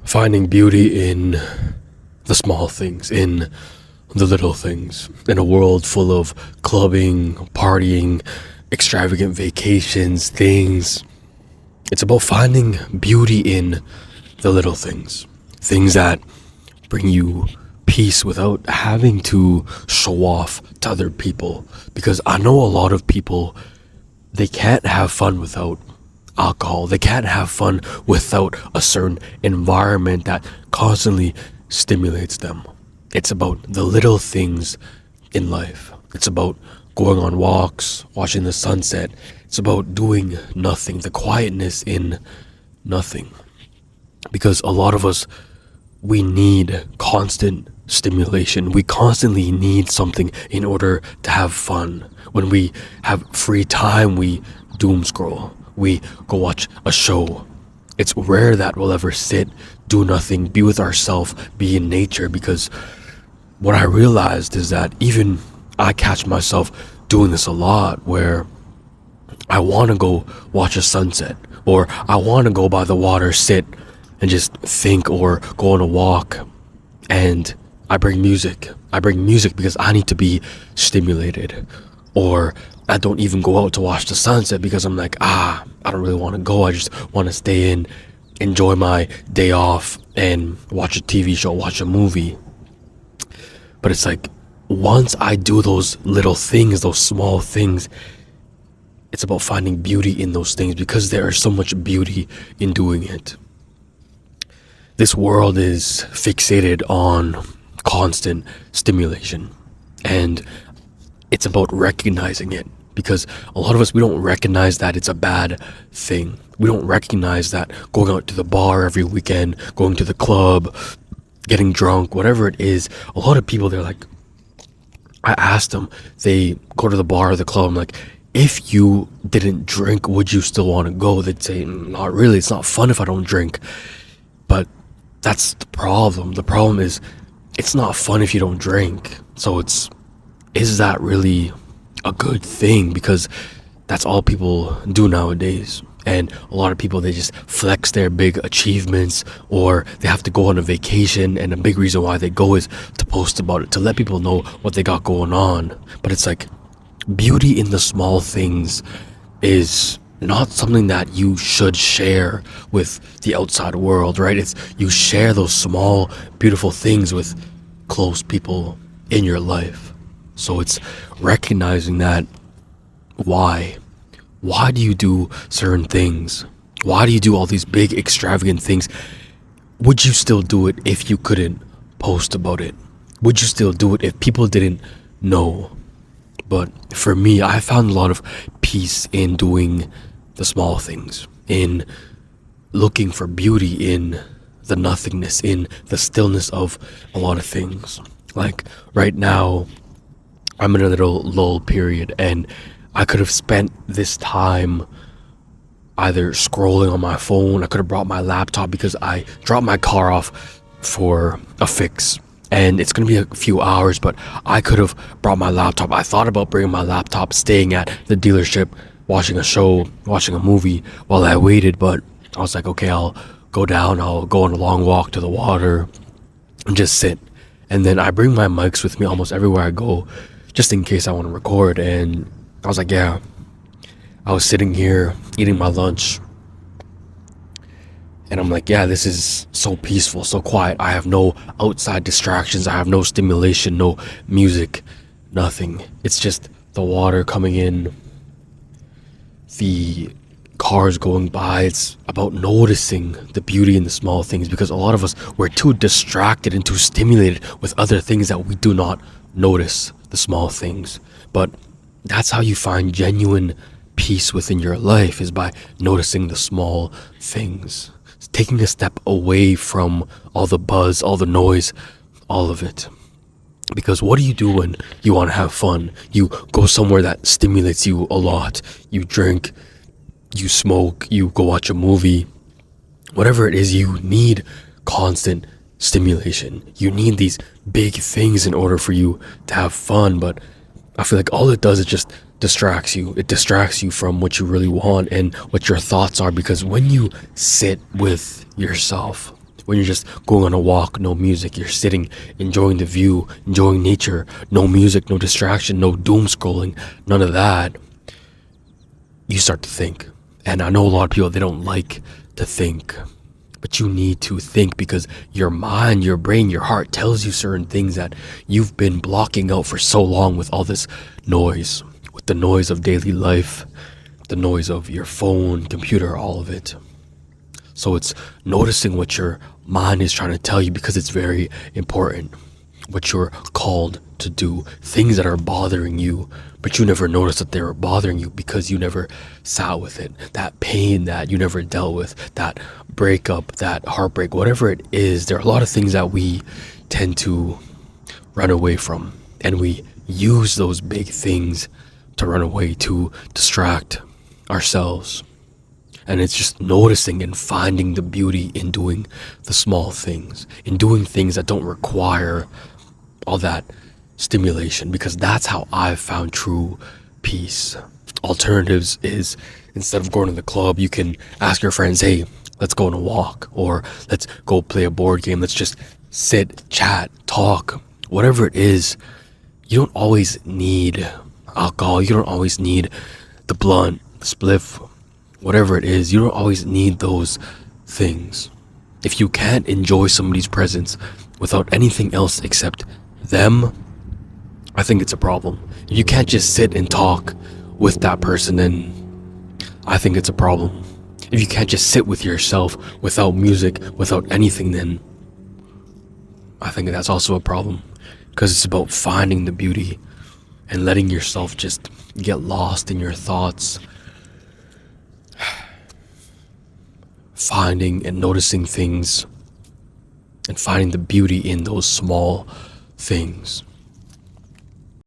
Finding beauty in the small things, in the little things, in a world full of clubbing, partying, extravagant vacations, things. It's about finding beauty in the little things, things that bring you peace without having to show off to other people. Because I know a lot of people, they can't have fun without alcohol. They can't have fun without a certain environment that constantly stimulates them. It's about the little things in life. It's about going on walks, watching the sunset. It's about doing nothing, the quietness in nothing. Because a lot of us, we need constant stimulation. We constantly need something in order to have fun. When we have free time, we doom scroll. We go watch a show. It's rare that we'll ever sit, do nothing, be with ourselves, be in nature, because what I realized is that even I catch myself doing this a lot, where I want to go watch a sunset, or I want to go by the water, sit and just think, or go on a walk. And I bring music. I bring music because I need to be stimulated. Or I don't even go out to watch the sunset because I'm like, I don't really want to go. I just want to stay in, enjoy my day off, and watch a TV show, watch a movie. But it's like, once I do those little things, those small things, it's about finding beauty in those things, because there is so much beauty in doing it. This world is fixated on constant stimulation, and it's about recognizing it, because a lot of us, we don't recognize that it's a bad thing. We don't recognize that going out to the bar every weekend, going to the club, getting drunk, whatever it is, a lot of people, they're like, I asked them, they go to the bar or the club, I'm like, if you didn't drink, would you still want to go? They'd say, not really, it's not fun if I don't drink. But that's the problem. The problem is, it's not fun if you don't drink. So is that really a good thing? Because that's all people do nowadays. And a lot of people, they just flex their big achievements, or they have to go on a vacation, and a big reason why they go is to post about it, to let people know what they got going on. But it's like, beauty in the small things is not something that you should share with the outside world, right? It's, you share those small, beautiful things with close people in your life. So it's recognizing that, why do you do certain things? Why do you do all these big extravagant things? Would you still do it if you couldn't post about it? Would you still do it if people didn't know? But for me, I found a lot of peace in doing the small things, in looking for beauty in the nothingness, in the stillness of a lot of things. Like right now, I'm in a little lull period, and I could have spent this time either scrolling on my phone. I could have brought my laptop, because I dropped my car off for a fix, and it's gonna be a few hours, but I could have brought my laptop. I thought about bringing my laptop, staying at the dealership, watching a show, watching a movie while I waited, but I was like, okay, I'll go down, I'll go on a long walk to the water and just sit. And then I bring my mics with me almost everywhere I go, just in case I want to record. And I was like, yeah, I was sitting here eating my lunch, and I'm like, yeah, this is so peaceful, so quiet. I have no outside distractions. I have no stimulation, no music, nothing. It's just the water coming in, the cars going by. It's about noticing the beauty in the small things, because a lot of us, we're too distracted and too stimulated with other things that we do not notice the small things. But that's how you find genuine peace within your life, is by noticing the small things, taking a step away from all the buzz, all the noise, all of it. Because what do you do when you want to have fun? You go somewhere that stimulates you a lot. You drink, you smoke, you go watch a movie. Whatever it is, you need constant stimulation. You need these big things in order for you to have fun. But I feel like all it does is just distracts you. It distracts you from what you really want and what your thoughts are. Because when you sit with yourself when you're just going on a walk, no music, you're sitting, enjoying the view, enjoying nature, no music, no distraction, no doom scrolling, none of that, you start to think. And I know a lot of people, they don't like to think, but you need to think because your mind, your brain, your heart tells you certain things that you've been blocking out for so long with all this noise, with the noise of daily life, the noise of your phone, computer, all of it. So it's noticing what your mind is trying to tell you because it's very important. What you're called to do, things that are bothering you, but you never noticed that they were bothering you because you never sat with it. That pain that you never dealt with, that breakup, that heartbreak, whatever it is, there are a lot of things that we tend to run away from. And we use those big things to run away, to distract ourselves. And it's just noticing and finding the beauty in doing the small things, in doing things that don't require all that stimulation, because that's how I've found true peace. Alternatives is, instead of going to the club, you can ask your friends, hey, let's go on a walk, or let's go play a board game. Let's just sit, chat, talk, whatever it is. You don't always need alcohol. You don't always need the blunt, the spliff, whatever it is. You don't always need those things. If you can't enjoy somebody's presence without anything else except them, I think it's a problem. If you can't just sit and talk with that person, then I think it's a problem. If you can't just sit with yourself without music, without anything, then I think that's also a problem. Because it's about finding the beauty and letting yourself just get lost in your thoughts. Finding and noticing things and finding the beauty in those small things.